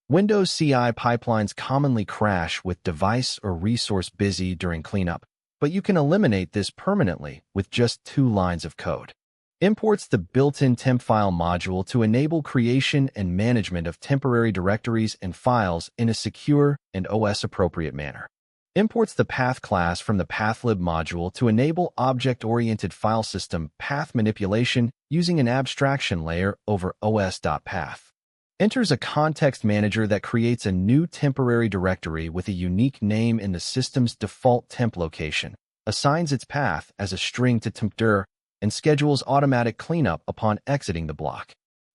Windows CI pipelines commonly crash with device or resource busy during cleanup, but you can eliminate this permanently with just 2 lines of code. Imports the built-in tempfile module to enable creation and management of temporary directories and files in a secure and OS-appropriate manner. Imports the path class from the pathlib module to enable object-oriented file system path manipulation using an abstraction layer over os.path. Enters a context manager that creates a new temporary directory with a unique name in the system's default temp location, assigns its path as a string to tempdir, and schedules automatic cleanup upon exiting the block.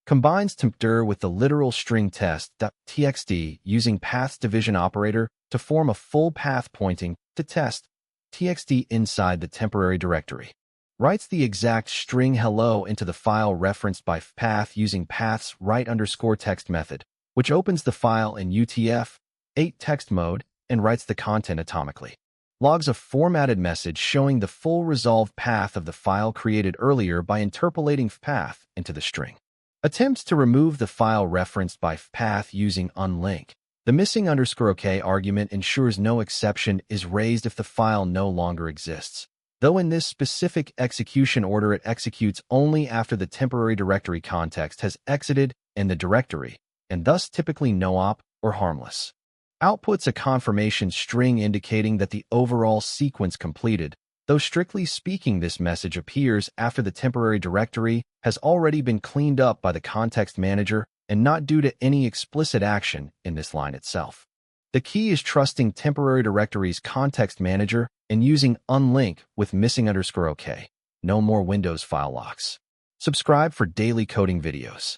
Combines tempdir with the literal string test.txt using path's division operator to form a full path pointing to test.txt inside the temporary directory. Writes the exact string hello into the file referenced by path using path's write_text method, which opens the file in UTF-8 text mode and writes the content atomically. Logs a formatted message showing the full resolved path of the file created earlier by interpolating path into the string. Attempts to remove the file referenced by path using unlink. The missing _k argument ensures no exception is raised if the file no longer exists, though in this specific execution order it executes only after the temporary directory context has exited in the directory, and thus typically no op or harmless. Outputs a confirmation string indicating that the overall sequence completed, though strictly speaking this message appears after the temporary directory has already been cleaned up by the context manager and not due to any explicit action in this line itself. The key is trusting temporary directory's context manager and using unlink with missing _k. No more Windows file locks. Subscribe for daily coding videos.